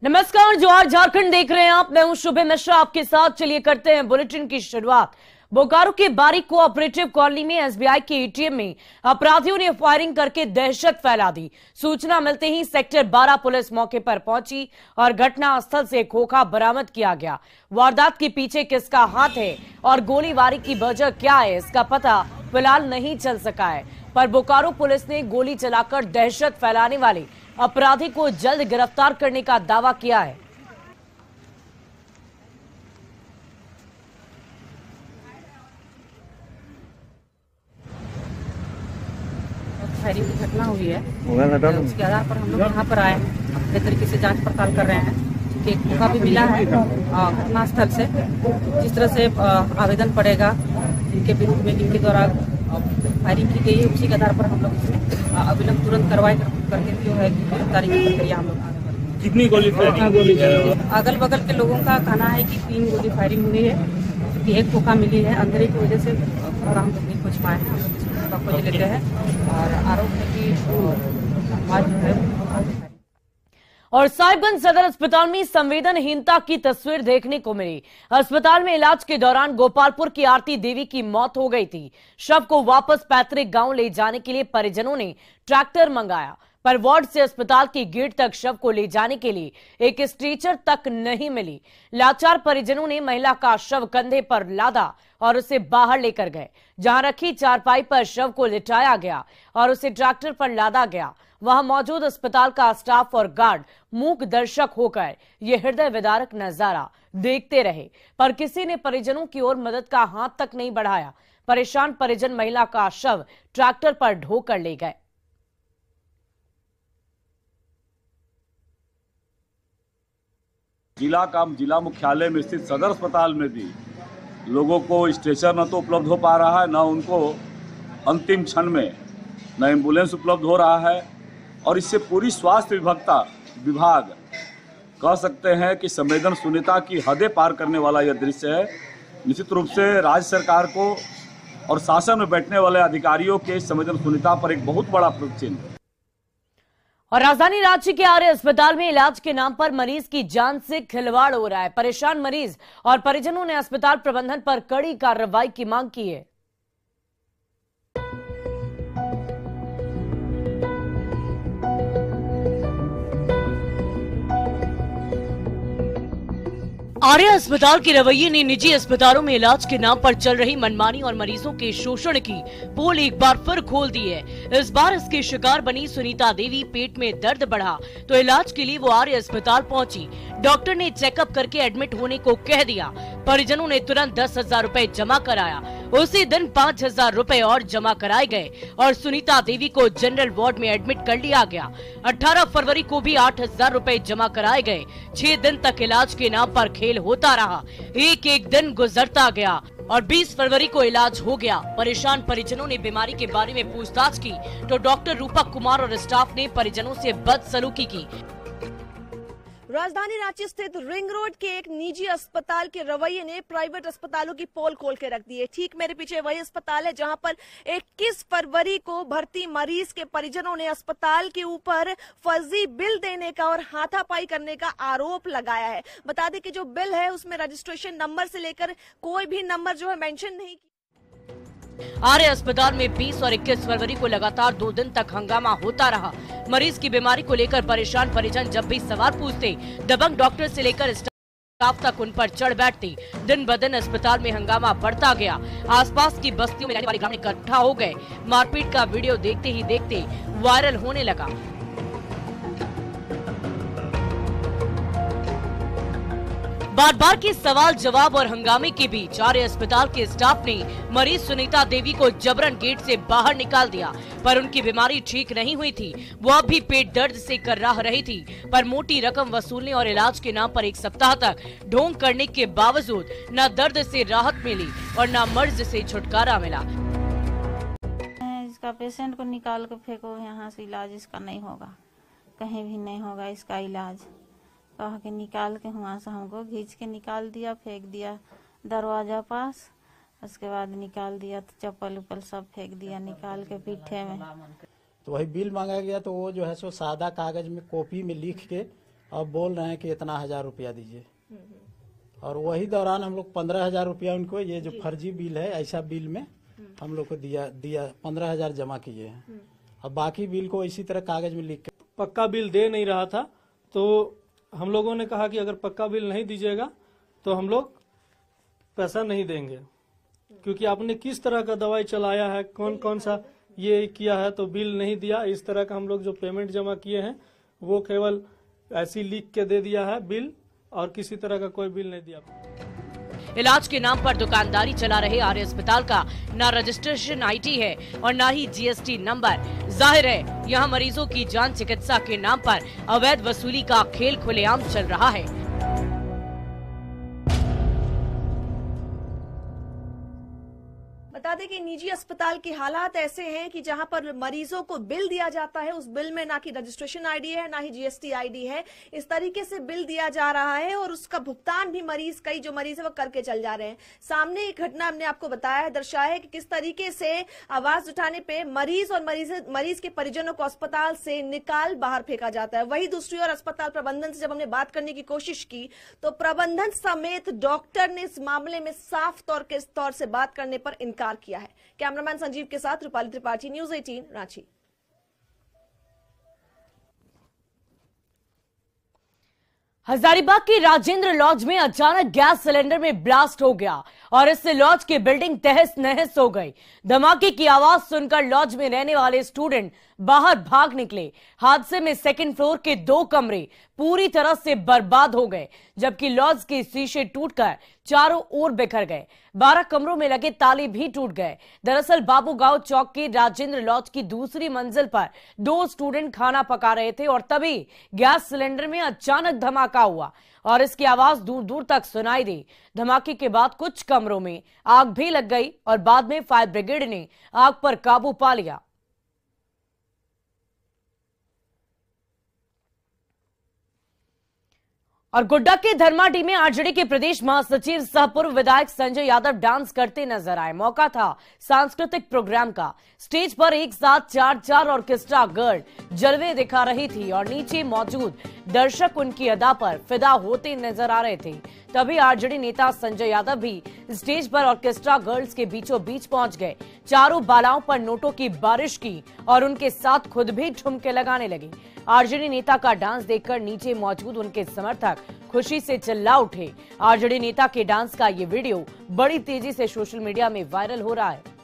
नमस्कार, जोहार झारखंड देख रहे हैं आप। मैं हूं शुभे मिश्रा आपके साथ। चलिए करते हैं बुलेटिन की शुरुआत। बोकारो के बारी कोऑपरेटिव कॉलोनी में एसबीआई के एटीएम में अपराधियों ने फायरिंग करके दहशत फैला दी। सूचना मिलते ही सेक्टर 12 पुलिस मौके पर पहुंची और घटनास्थल से खोखा बरामद किया गया। वारदात के पीछे किसका हाथ है और गोलीबारी की वजह क्या है, इसका पता फिलहाल नहीं चल सका है, पर बोकारो पुलिस ने गोली चलाकर दहशत फैलाने वाले अपराधी को जल्द गिरफ्तार करने का दावा किया है। फायरिंग की घटना हुई है, उसके आधार पर हम लोग यहाँ पर आए अपने तरीके से जांच पड़ताल कर रहे हैं कि एक मौका भी मिला है घटनास्थल से। जिस तरह से आवेदन पड़ेगा इनके विरुद्ध में, इनके द्वारा फायरिंग की गई है, उसी के आधार पर हम लोग इसमें अविलंब तुरंत कार्रवाई करके जो है गिरफ्तारी की प्रक्रिया हम लोग। कितनी गोली फायरिंग? अगल बगल के लोगों का कहना है कि 3 गोली फायरिंग हुई है, क्योंकि एक मौका मिली है। अंधेरे की वजह से पूरा हम लोग नहीं पहुँच पाए हैं, हम लोग इसका खोज लेते हैं और आरोप है कि आज जो है। और साहिबगंज सदर अस्पताल में संवेदनहीनता की तस्वीर देखने को मिली। अस्पताल में इलाज के दौरान गोपालपुर की आरती देवी की मौत हो गई थी। शव को वापस पैतृक गांव ले जाने के लिए परिजनों ने ट्रैक्टर मंगाया, पर वार्ड से अस्पताल के गेट तक शव को ले जाने के लिए एक स्ट्रेचर तक नहीं मिली। लाचार परिजनों ने महिला का शव कंधे पर लादा और उसे बाहर लेकर गए। जहां रखी चारपाई पर शव को लिटाया गया और उसे ट्रैक्टर पर लादा गया। वहां मौजूद अस्पताल का स्टाफ और गार्ड मूक दर्शक होकर यह हृदय विदारक नजारा देखते रहे, पर किसी ने परिजनों की ओर मदद का हाथ तक नहीं बढ़ाया। परेशान परिजन महिला का शव ट्रैक्टर पर ढोकर ले गए। जिला मुख्यालय में स्थित सदर अस्पताल में भी लोगों को स्ट्रेचर न तो उपलब्ध हो पा रहा है, न उनको अंतिम क्षण में न एम्बुलेंस उपलब्ध हो रहा है। और इससे पूरी स्वास्थ्य विभाग कह सकते हैं कि संवेदनशीलता की हदें पार करने वाला यह दृश्य है। निश्चित रूप से राज्य सरकार को और शासन में बैठने वाले अधिकारियों के संवेदनशीलता पर एक बहुत बड़ा प्रश्न चिन्ह है। और राजधानी रांची के आर्य अस्पताल में इलाज के नाम पर मरीज की जान से खिलवाड़ हो रहा है। परेशान मरीज और परिजनों ने अस्पताल प्रबंधन पर कड़ी कार्रवाई की मांग की है। आर्य अस्पताल के रवैये ने निजी अस्पतालों में इलाज के नाम पर चल रही मनमानी और मरीजों के शोषण की पोल एक बार फिर खोल दी है। इस बार इसके शिकार बनी सुनीता देवी। पेट में दर्द बढ़ा तो इलाज के लिए वो आर्य अस्पताल पहुंची। डॉक्टर ने चेकअप करके एडमिट होने को कह दिया। परिजनों ने तुरंत 10,000 रुपए जमा कराया। उसी दिन 5,000 रुपए और जमा कराए गए और सुनीता देवी को जनरल वार्ड में एडमिट कर लिया गया। 18 फरवरी को भी 8,000 रुपए जमा कराए गए। 6 दिन तक इलाज के नाम पर खेल होता रहा। एक दिन गुजरता गया और 20 फरवरी को इलाज हो गया। परेशान परिजनों ने बीमारी के बारे में पूछताछ की तो डॉक्टर रूपक कुमार और स्टाफ ने परिजनों से बदसलूकी की। राजधानी रांची स्थित रिंग रोड के एक निजी अस्पताल के रवैये ने प्राइवेट अस्पतालों की पोल खोल के रख दी है। ठीक मेरे पीछे वही अस्पताल है जहां पर 21 फरवरी को भर्ती मरीज के परिजनों ने अस्पताल के ऊपर फर्जी बिल देने का और हाथापाई करने का आरोप लगाया है। बता दें कि जो बिल है उसमें रजिस्ट्रेशन नंबर से लेकर कोई भी नंबर जो है मेंशन नहीं किया। आर्य अस्पताल में 20 और 21 फरवरी को लगातार 2 दिन तक हंगामा होता रहा। मरीज की बीमारी को लेकर परेशान परिजन जब भी सवाल पूछते, दबंग डॉक्टर से लेकर स्टाफ तक उन पर चढ़ बैठते। दिन ब दिन अस्पताल में हंगामा बढ़ता गया। आसपास की बस्तियों में रहने वाले ग्रामीण इकट्ठा हो गए। मारपीट का वीडियो देखते ही देखते वायरल होने लगा। बार बार के सवाल जवाब और हंगामे के बीच आर्य अस्पताल के स्टाफ ने मरीज सुनीता देवी को जबरन गेट से बाहर निकाल दिया, पर उनकी बीमारी ठीक नहीं हुई थी। वो अब भी पेट दर्द से कर्राह रही थी, पर मोटी रकम वसूलने और इलाज के नाम पर 1 सप्ताह तक ढोंग करने के बावजूद न दर्द से राहत मिली और न मर्ज से छुटकारा मिला। इसका पेशेंट को निकाल के फेंको, यहाँ से इलाज इसका नहीं होगा, कहीं भी नहीं होगा इसका इलाज। कह के निकाल के वहाँ से हमको खींच के निकाल दिया, फेंक दिया दरवाजा पास। उसके बाद निकाल दिया तो चप्पल उप्पल सब फेंक दिया निकाल के पीठे में। तो वही बिल मांगा गया तो वो जो है सो सादा कागज में कॉपी में लिख के अब बोल रहे हैं कि इतना 1000 रुपया दीजिए, और वही दौरान हम लोग 15,000 रुपया उनको, ये जो फर्जी बिल है ऐसा बिल में हम लोग को दिया 15,000 जमा किए हैं। अब बाकी बिल को इसी तरह कागज में लिख के, पक्का बिल दे नहीं रहा था, तो हम लोगों ने कहा कि अगर पक्का बिल नहीं दीजिएगा तो हम लोग पैसा नहीं देंगे, क्योंकि आपने किस तरह का दवाई चलाया है, कौन कौन सा ये किया है, तो बिल नहीं दिया। इस तरह का हम लोग जो पेमेंट जमा किए हैं वो केवल ऐसी लिख के दे दिया है बिल, और किसी तरह का कोई बिल नहीं दिया। इलाज के नाम पर दुकानदारी चला रहे आर्य अस्पताल का न रजिस्ट्रेशन आईटी है और न ही जीएसटी नंबर। जाहिर है यहाँ मरीजों की जान चिकित्सा के नाम पर अवैध वसूली का खेल खुलेआम चल रहा है। बता दें कि निजी अस्पताल के हालात ऐसे हैं कि जहां पर मरीजों को बिल दिया जाता है, उस बिल में ना कि रजिस्ट्रेशन आईडी है ना ही जीएसटी आईडी है, इस तरीके से बिल दिया जा रहा है और उसका भुगतान भी कई जो मरीज है वो करके चल जा रहे हैं। सामने एक घटना हमने आपको बताया है, दर्शाया है कि किस तरीके से आवाज उठाने पे मरीज और मरीज के परिजनों को अस्पताल से निकाल बाहर फेंका जाता है। वही दूसरी ओर अस्पताल प्रबंधन से जब हमने बात करने की कोशिश की तो प्रबंधन समेत डॉक्टर ने इस मामले में साफ तौर से बात करने पर इनकार किया है। कैमरामैन संजीव के साथ रूपाली त्रिपाठी, न्यूज़ 18 रांची। हजारीबाग की राजेंद्र लॉज में अचानक गैस सिलेंडर में ब्लास्ट हो गया और इससे लॉज की बिल्डिंग तहस नहस हो गई। धमाके की आवाज सुनकर लॉज में रहने वाले स्टूडेंट बाहर भाग निकले। हादसे में सेकंड फ्लोर के 2 कमरे पूरी तरह से बर्बाद हो गए, जबकि लॉज के शीशे टूटकर चारों ओर बिखर गए। 12 कमरों में लगे ताले भी टूट गए। दरअसल बाबूगांव चौक के राजेंद्र लॉज की दूसरी मंजिल पर 2 स्टूडेंट खाना पका रहे थे और तभी गैस सिलेंडर में अचानक धमाका हुआ और इसकी आवाज दूर दूर तक सुनाई दी। धमाके के बाद कुछ कमरों में आग भी लग गई और बाद में फायर ब्रिगेड ने आग पर काबू पा लिया। और गोड्डा के धर्माडी में आरजेडी के प्रदेश महासचिव सह पूर्व विधायक संजय यादव डांस करते नजर आए। मौका था सांस्कृतिक प्रोग्राम का। स्टेज पर एक साथ 4 ऑर्केस्ट्रा गर्ल जलवे दिखा रही थी और नीचे मौजूद दर्शक उनकी अदा पर फिदा होते नजर आ रहे थे। तभी आरजेडी नेता संजय यादव भी स्टेज पर ऑर्केस्ट्रा गर्ल्स के बीचों बीच पहुंच गए। चारों बालाओं पर नोटों की बारिश की और उनके साथ खुद भी ठुमके लगाने लगे। आरजेडी नेता का डांस देखकर नीचे मौजूद उनके समर्थक खुशी से चिल्ला उठे। आरजेडी नेता के डांस का ये वीडियो बड़ी तेजी से सोशल मीडिया में वायरल हो रहा है।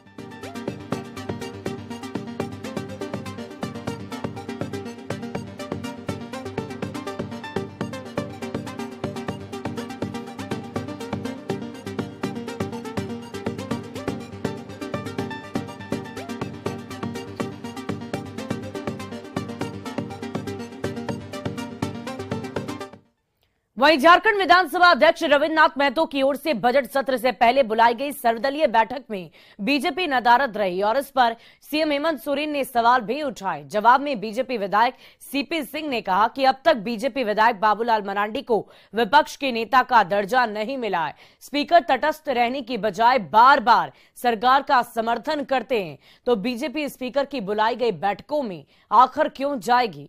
वहीं झारखंड विधानसभा अध्यक्ष रविन्द्रनाथ महतो की ओर से बजट सत्र से पहले बुलाई गई सर्वदलीय बैठक में बीजेपी नदारद रही और इस पर सीएम हेमंत सोरेन ने सवाल भी उठाए। जवाब में बीजेपी विधायक सीपी सिंह ने कहा कि अब तक बीजेपी विधायक बाबूलाल मरांडी को विपक्ष के नेता का दर्जा नहीं मिला है। स्पीकर तटस्थ रहने की बजाय बार बार सरकार का समर्थन करते हैं, तो बीजेपी स्पीकर की बुलाई गई बैठकों में आखिर क्यों जाएगी।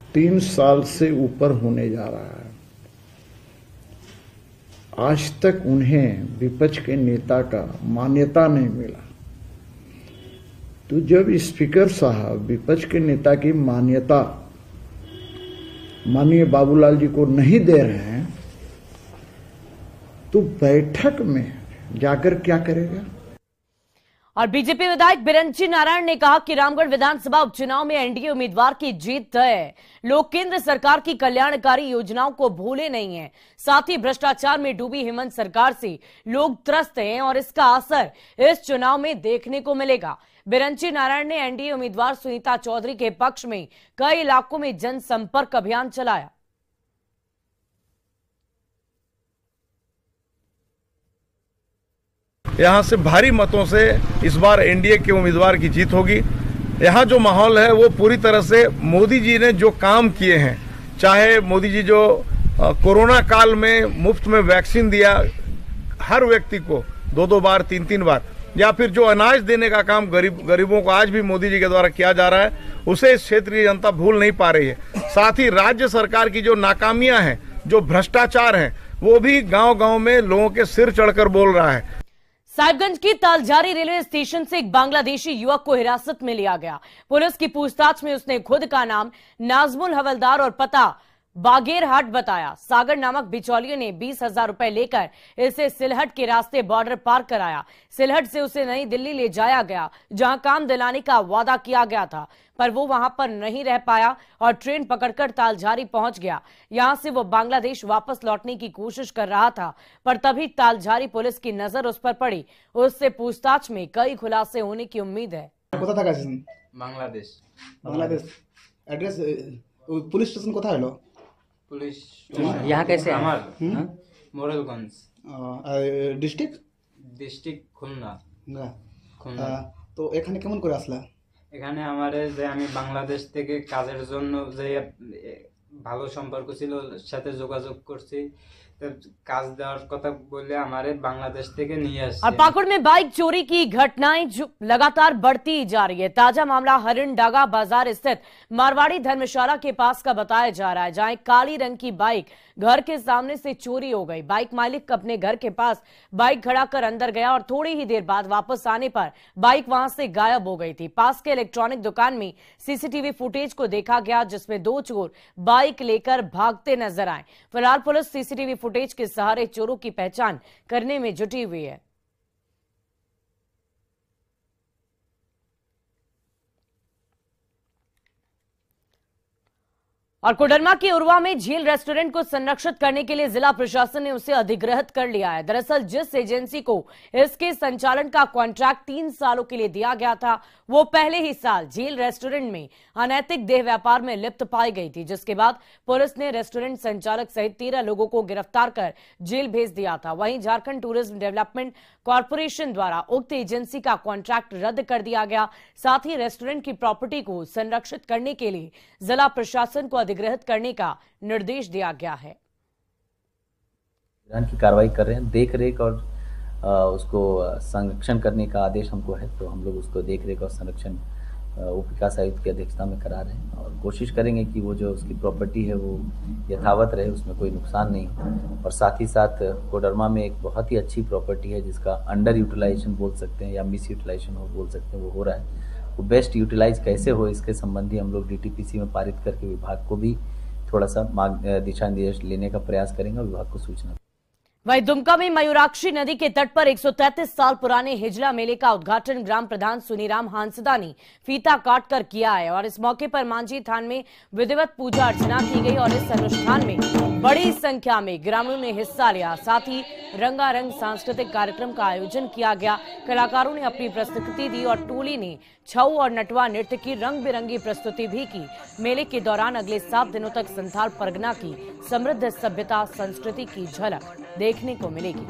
3 साल से ऊपर होने जा रहा है, आज तक उन्हें विपक्ष के नेता का मान्यता नहीं मिला। तो जब स्पीकर साहब विपक्ष के नेता की मान्यता माननीय बाबूलाल जी को नहीं दे रहे हैं, तो बैठक में जाकर क्या करेगा। और बीजेपी विधायक बिरंची नारायण ने कहा कि रामगढ़ विधानसभा उपचुनाव में एनडीए उम्मीदवार की जीत तय है। लोग केंद्र सरकार की कल्याणकारी योजनाओं को भूले नहीं हैं। साथ ही भ्रष्टाचार में डूबी हेमंत सरकार से लोग त्रस्त हैं और इसका असर इस चुनाव में देखने को मिलेगा। बिरंची नारायण ने एनडीए उम्मीदवार सुनीता चौधरी के पक्ष में कई इलाकों में जनसंपर्क अभियान चलाया। यहाँ से भारी मतों से इस बार एनडीए के उम्मीदवार की जीत होगी। यहाँ जो माहौल है वो पूरी तरह से मोदी जी ने जो काम किए हैं, चाहे मोदी जी जो कोरोना काल में मुफ्त में वैक्सीन दिया हर व्यक्ति को 2-2 बार 3-3 बार, या फिर जो अनाज देने का काम गरीबों को आज भी मोदी जी के द्वारा किया जा रहा है, उसे इस क्षेत्र की जनता भूल नहीं पा रही है। साथ ही राज्य सरकार की जो नाकामियां हैं, जो भ्रष्टाचार है, वो भी गांव-गांव में लोगों के सिर चढ़कर बोल रहा है। साहिबगंज की तालझारी रेलवे स्टेशन से एक बांग्लादेशी युवक को हिरासत में लिया गया। पुलिस की पूछताछ में उसने खुद का नाम नाजमुल हवलदार और पता बागेरहाट बताया। सागर नामक बिचौलिए ने 20,000 रुपए लेकर इसे सिलहट के रास्ते बॉर्डर पार कराया। सिलहट से उसे नई दिल्ली ले जाया गया, जहां काम दिलाने का वादा किया गया था, पर वो वहां पर नहीं रह पाया और ट्रेन पकड़कर तालझारी पहुंच गया। यहां से वो बांग्लादेश वापस लौटने की कोशिश कर रहा था, पर तभी तालझारी पुलिस की नजर उस पर पड़ी। उससे पूछताछ में कई खुलासे होने की उम्मीद है। बांग्लादेश एड्रेस पुलिस स्टेशन कोथा हलो? पुलिस यहाँ कैसे मोरलगंज डिस्ट्रिक्ट খুলনা। তো এখানে কেমন করে আসলা? এখানে আমারে যে আমি বাংলাদেশ থেকে কাজের জন্য যে ভালো সম্পর্ক ছিল সাথে যোগাযোগ করছি, কাজ দেওয়ার কথা বলে हमारे बांग्लादेश থেকে নিয়ে আসছে। और पाकुड़ में बाइक चोरी की घटनाएं जो लगातार बढ़ती जा रही है। ताजा मामला हरिणडागा बाजार स्थित मारवाड़ी धर्मशाला के पास का बताया जा रहा है, जहां एक काली रंग की बाइक घर के सामने से चोरी हो गई। बाइक मालिक अपने घर के पास बाइक खड़ा कर अंदर गया और थोड़ी ही देर बाद वापस आने पर बाइक वहां से गायब हो गई थी। पास के इलेक्ट्रॉनिक दुकान में सीसीटीवी फुटेज को देखा गया, जिसमें 2 चोर बाइक लेकर भागते नजर आए। फिलहाल पुलिस सीसीटीवी फुटेज के सहारे चोरों की पहचान करने में जुटी हुई है। और कोडरमा के उरवा में झील रेस्टोरेंट को संरक्षित करने के लिए जिला प्रशासन ने उसे अधिग्रहित कर लिया है। दरअसल जिस एजेंसी को इसके संचालन का कॉन्ट्रैक्ट 3 सालों के लिए दिया गया था, वो पहले ही साल झील रेस्टोरेंट में अनैतिक देह व्यापार में लिप्त पाई गई थी, जिसके बाद पुलिस ने रेस्टोरेंट संचालक सहित 13 लोगों को गिरफ्तार कर जेल भेज दिया था। वहीं झारखंड टूरिज्म डेवलपमेंट कॉर्पोरेशन द्वारा उक्त एजेंसी का कॉन्ट्रैक्ट रद्द कर दिया गया। साथ ही रेस्टोरेंट की प्रॉपर्टी को संरक्षित करने के लिए जिला प्रशासन को अधिग्रहित करने का निर्देश दिया गया है। की कार्रवाई कर रहे हैं, देख रेख और उसको संरक्षण करने का आदेश हमको है, तो हम लोग उसको देख रेख और संरक्षण उप विकास आयुक्त की अध्यक्षता में करा रहे हैं और कोशिश करेंगे कि वो जो उसकी प्रॉपर्टी है वो यथावत रहे, उसमें कोई नुकसान नहीं हो। और साथ ही साथ कोडरमा में एक बहुत ही अच्छी प्रॉपर्टी है जिसका अंडर यूटिलाइजेशन बोल सकते हैं या मिस यूटिलाइजेशन हो बोल सकते हैं, वो हो रहा है। वो बेस्ट यूटिलाइज कैसे हो, इसके संबंधी हम लोग DTPC में पारित करके विभाग को भी थोड़ा सा दिशा निर्देश लेने का प्रयास करेंगे और विभाग को सूचना। वहीं दुमका में मयूराक्षी नदी के तट पर 133 साल पुराने हिजला मेले का उद्घाटन ग्राम प्रधान सुनीराम हांसदा ने फीता काटकर किया है और इस मौके पर मांझी थान में विधिवत पूजा अर्चना की गई और इस अनुष्ठान में बड़ी संख्या में ग्रामीणों ने हिस्सा लिया। साथ ही रंगारंग सांस्कृतिक कार्यक्रम का आयोजन किया गया। कलाकारों ने अपनी प्रस्तुति दी और टोली ने छऊ और नटवा नृत्य की रंग बिरंगी प्रस्तुति भी की। मेले के दौरान अगले 7 दिनों तक संथाल परगना की समृद्ध सभ्यता संस्कृति की झलक देखने को मिलेगी।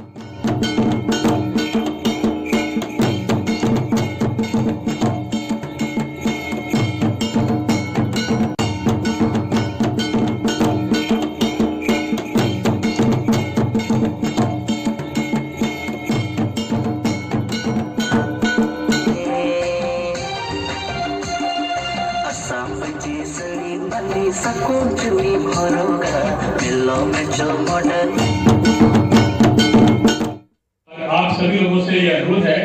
आप सभी लोगों से यह अनुरोध है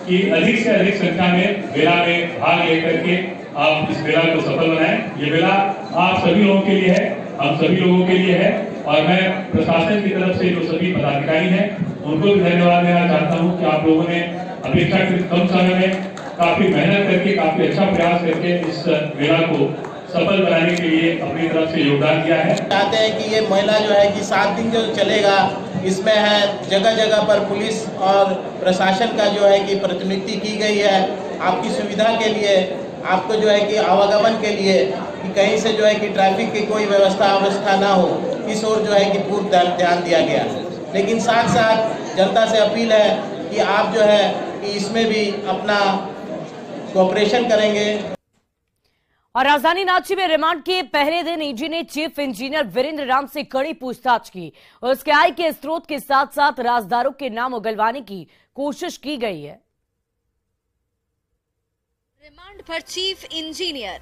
कि अधिक से अधिक संख्या में मेला में भाग लेकर के आप इस मेला को सफल बनाएं। ये मेला आप सभी लोगों के लिए है, हम सभी लोगों के लिए है और मैं प्रशासन की तरफ से जो सभी पदाधिकारी हैं उनको भी धन्यवाद देना चाहता हूं कि आप लोगों ने अपेक्षाकृत कम समय में काफी मेहनत करके, काफी अच्छा प्रयास करके इस मेला को सफल बनाने के लिए अपनी तरफ से योगदान दिया है। चाहते हैं कि ये मेला जो है कि 7 दिन जो चलेगा, इसमें है जगह जगह पर पुलिस और प्रशासन का जो है कि प्रतिनियुक्ति की गई है आपकी सुविधा के लिए, आपको जो है कि आवागमन के लिए, कि कहीं से जो है कि ट्रैफिक की कोई अवस्था ना हो, इस ओर जो है कि पूर्ण ध्यान दिया गया। लेकिन साथ साथ जनता से अपील है कि आप जो है कि इसमें भी अपना कोऑपरेशन करेंगे। और राजधानी रांची में रिमांड के पहले दिन ईडी ने चीफ इंजीनियर वीरेंद्र राम से कड़ी पूछताछ की। उसके आय के स्रोत के साथ साथ राजदारों के नाम उगलवाने की कोशिश की गई है। रिमांड पर चीफ इंजीनियर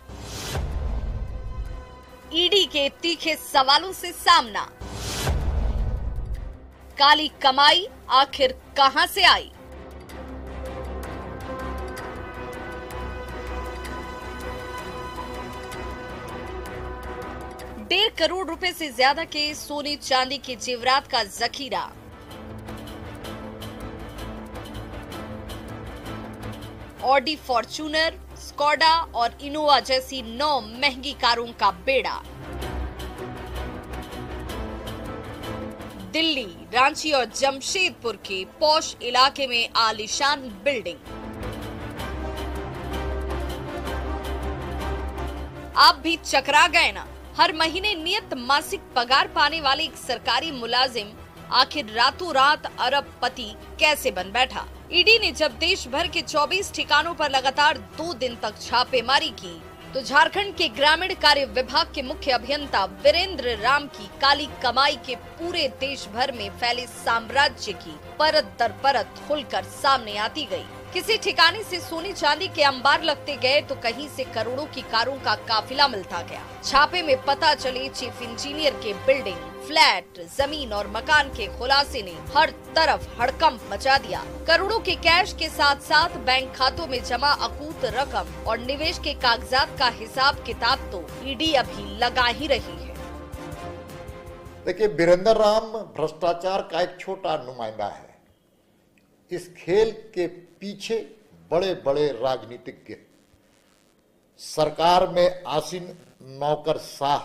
ईडी के तीखे सवालों से सामना। काली कमाई आखिर कहां से आई? ₹1.5 करोड़ से ज्यादा के सोने चांदी के जेवरात का जखीरा। ऑडी, फॉर्च्यूनर, स्कोडा और इनोवा जैसी 9 महंगी कारों का बेड़ा। दिल्ली, रांची और जमशेदपुर के पॉश इलाके में आलीशान बिल्डिंग। आप भी चकरा गए ना? हर महीने नियत मासिक पगार पाने वाले एक सरकारी मुलाजिम आखिर रातों रात अरबपति कैसे बन बैठा? ईडी ने जब देश भर के 24 ठिकानों पर लगातार 2 दिन तक छापेमारी की तो झारखंड के ग्रामीण कार्य विभाग के मुख्य अभियंता वीरेंद्र राम की काली कमाई के पूरे देश भर में फैले साम्राज्य की परत दर परत खुलकर सामने आती गई। किसी ठिकाने से सोने चांदी के अंबार लगते गए तो कहीं से करोड़ों की कारों का काफिला मिलता गया। छापे में पता चले चीफ इंजीनियर के बिल्डिंग, फ्लैट, जमीन और मकान के खुलासे ने हर तरफ हड़कंप मचा दिया। करोड़ों के कैश के साथ साथ बैंक खातों में जमा अकूत रकम और निवेश के कागजात का हिसाब किताब तो ईडी अभी लगा ही रही है। देखिए, वीरेंद्र राम भ्रष्टाचार का एक छोटा नुमाइंदा है। इस खेल के पीछे बड़े बड़े राजनीतिज्ञ, सरकार में आसीन नौकरशाह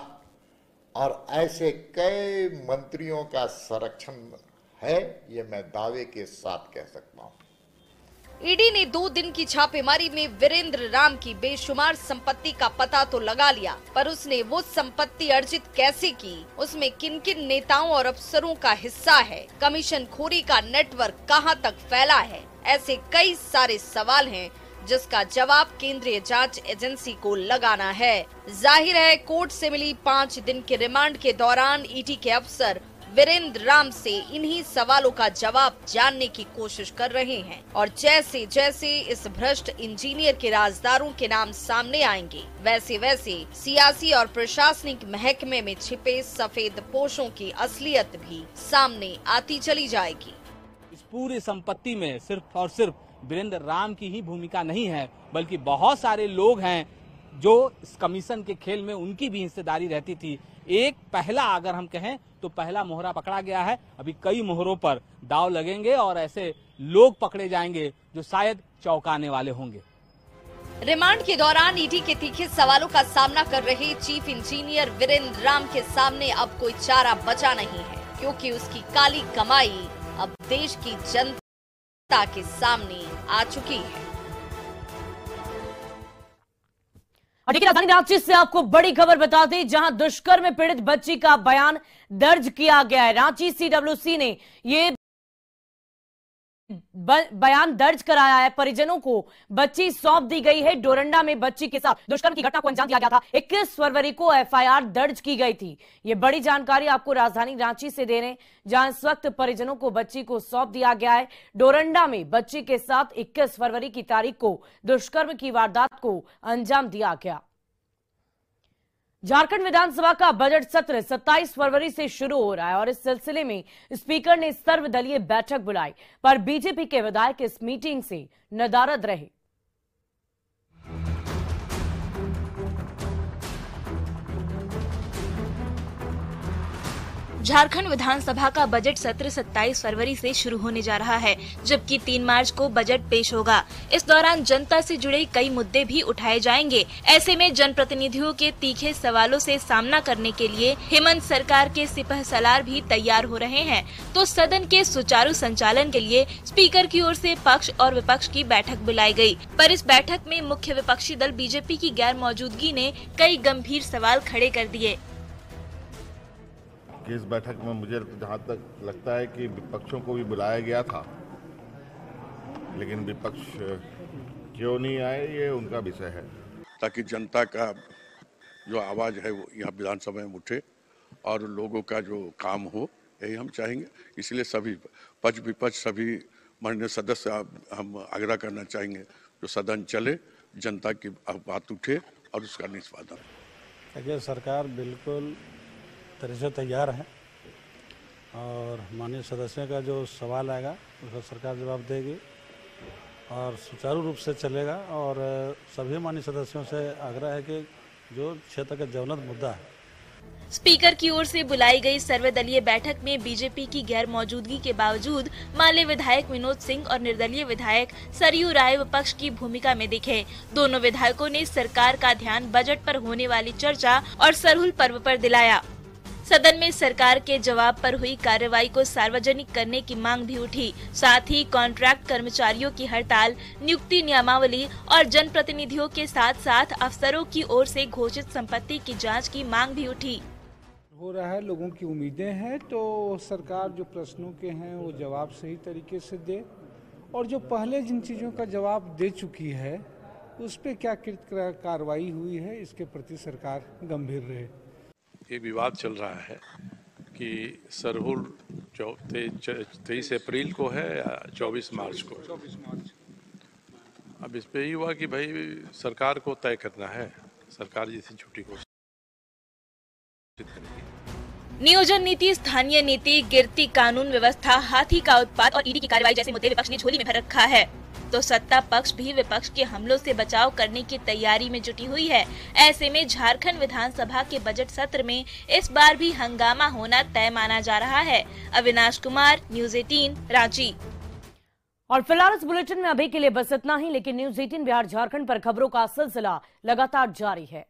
और ऐसे कई मंत्रियों का संरक्षण है, ये मैं दावे के साथ कह सकता हूं। ईडी ने 2 दिन की छापेमारी में वीरेंद्र राम की बेशुमार संपत्ति का पता तो लगा लिया, पर उसने वो संपत्ति अर्जित कैसे की, उसमें किन किन नेताओं और अफसरों का हिस्सा है, कमीशन खोरी का नेटवर्क कहां तक फैला है, ऐसे कई सारे सवाल हैं जिसका जवाब केंद्रीय जांच एजेंसी को लगाना है। जाहिर है, कोर्ट से मिली 5 दिन के रिमांड के दौरान ईडी के अफसर वीरेंद्र राम से इन्हीं सवालों का जवाब जानने की कोशिश कर रहे हैं और जैसे जैसे इस भ्रष्ट इंजीनियर के राजदारों के नाम सामने आएंगे, वैसे वैसे सियासी और प्रशासनिक महकमे में छिपे सफेद पोशों की असलियत भी सामने आती चली जाएगी। इस पूरी संपत्ति में सिर्फ और सिर्फ वीरेंद्र राम की ही भूमिका नहीं है, बल्कि बहुत सारे लोग हैं जो इस कमीशन के खेल में उनकी भी हिस्सेदारी रहती थी। एक पहला अगर हम कहें तो पहला मोहरा पकड़ा गया है, अभी कई मोहरों पर दाव लगेंगे और ऐसे लोग पकड़े जाएंगे जो शायद चौंकाने वाले होंगे। रिमांड के दौरान ईडी के तीखे सवालों का सामना कर रहे चीफ इंजीनियर वीरेंद्र राम के सामने अब कोई चारा बचा नहीं है, क्योंकि उसकी काली कमाई अब देश की जनता के सामने आ चुकी है। और देखिए, राजधानी रांची से आपको बड़ी खबर बता दें, जहां दुष्कर्म में पीड़ित बच्ची का बयान दर्ज किया गया है। रांची सीडब्ल्यूसी ने ये बयान दर्ज कराया है। परिजनों को बच्ची सौंप दी गई है। डोरंडा में बच्ची के साथ दुष्कर्म की घटना को अंजाम दिया गया था। 21 फरवरी को एफआईआर दर्ज की गई थी। ये बड़ी जानकारी आपको राजधानी रांची से दे रहे हैं, जहां इस वक्त परिजनों को बच्ची को सौंप दिया गया है। डोरंडा में बच्ची के साथ 21 फरवरी की तारीख को दुष्कर्म की वारदात को अंजाम दिया गया। झारखंड विधानसभा का बजट सत्र 27 फरवरी से शुरू हो रहा है और इस सिलसिले में स्पीकर ने सर्वदलीय बैठक बुलाई, पर बीजेपी के विधायक इस मीटिंग से नदारद रहे। झारखंड विधानसभा का बजट सत्र 27 फरवरी से शुरू होने जा रहा है, जबकि 3 मार्च को बजट पेश होगा। इस दौरान जनता से जुड़े कई मुद्दे भी उठाए जाएंगे। ऐसे में जनप्रतिनिधियों के तीखे सवालों से सामना करने के लिए हेमंत सरकार के सिपह सलार भी तैयार हो रहे हैं। तो सदन के सुचारू संचालन के लिए स्पीकर की ओर से पक्ष और विपक्ष की बैठक बुलाई गई, पर इस बैठक में मुख्य विपक्षी दल बीजेपी की गैर मौजूदगी ने कई गंभीर सवाल खड़े कर दिए। इस बैठक में मुझे जहाँ तक लगता है कि विपक्षों को भी बुलाया गया था, लेकिन विपक्ष क्यों नहीं आए ये उनका विषय है, ताकि जनता का जो आवाज़ है वो यहाँ विधानसभा में उठे और लोगों का जो काम हो, यही हम चाहेंगे। इसलिए सभी पक्ष विपक्ष सभी माननीय सदस्य हम आग्रह करना चाहेंगे जो सदन चले, जनता की बात उठे और उसका निष्पादन। देखिए, सरकार बिल्कुल तरह से तैयार है और माननीय सदस्यों का जो सवाल आएगा उसका सरकार जवाब देगी और सुचारू रूप से चलेगा। और सभी माननीय सदस्यों से आग्रह है कि जो क्षेत्र का ज्वलंत मुद्दा है। स्पीकर की ओर से बुलाई गई सर्वदलीय बैठक में बीजेपी की गैर मौजूदगी के बावजूद माले विधायक विनोद सिंह और निर्दलीय विधायक सरयू राय विपक्ष की भूमिका में दिखे। दोनों विधायकों ने सरकार का ध्यान बजट पर होने वाली चर्चा और सरहुल पर्व पर दिलाया। सदन में सरकार के जवाब पर हुई कार्रवाई को सार्वजनिक करने की मांग भी उठी। साथ ही कॉन्ट्रैक्ट कर्मचारियों की हड़ताल, नियुक्ति नियमावली और जनप्रतिनिधियों के साथ साथ अफसरों की ओर से घोषित संपत्ति की जांच की मांग भी उठी। हो रहा है, लोगों की उम्मीदें हैं तो सरकार जो प्रश्नों के हैं वो जवाब सही तरीके से दे और जो पहले जिन चीज़ों का जवाब दे चुकी है उस पर क्या कार्रवाई हुई है इसके प्रति सरकार गंभीर रहे। ये विवाद चल रहा है कि सरहुल 23 अप्रैल को है या 24 मार्च को। 24 मार्च। अब इस पे ही हुआ कि भाई सरकार को तय करना है, सरकार जिस छुट्टी को नियोजन नीति, स्थानीय नीति, गिरती कानून व्यवस्था, हाथी का उत्पात और ईडी की कार्रवाई जैसे मुद्दे विपक्ष ने झोली में भर रखा है, तो सत्ता पक्ष भी विपक्ष के हमलों से बचाव करने की तैयारी में जुटी हुई है। ऐसे में झारखंड विधानसभा के बजट सत्र में इस बार भी हंगामा होना तय माना जा रहा है। अविनाश कुमार, न्यूज़ 18, रांची। और फिलहाल इस बुलेटिन में अभी के लिए बस इतना ही, लेकिन न्यूज़ 18 बिहार झारखंड पर खबरों का सिलसिला लगातार जारी है।